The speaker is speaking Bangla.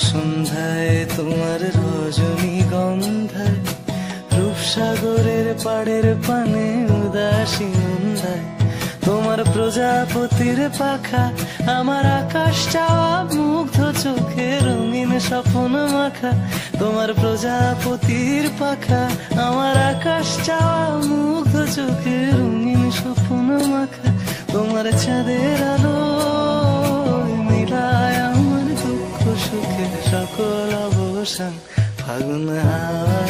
সন্ধ্যায় তোমার রজনীগন্ধায়, রূপসাগরের পাড়ের পানে উদাসী সন্ধ্যায়, তোমার প্রজাপতির পাখা আমার আকাশ চাওয়া মুগ্ধ চোখে রঙিন স্বপ্ন মাখা। তোমার প্রজাপতির পাখা আমার আকাশ চাওয়া মুগ্ধ চোখে রঙিন স্বপ্ন মাখা। তোমার চাঁদের আলো মিলায় আমার দুঃখ সুখের সকল অবসান। ফাগুন হাওয়া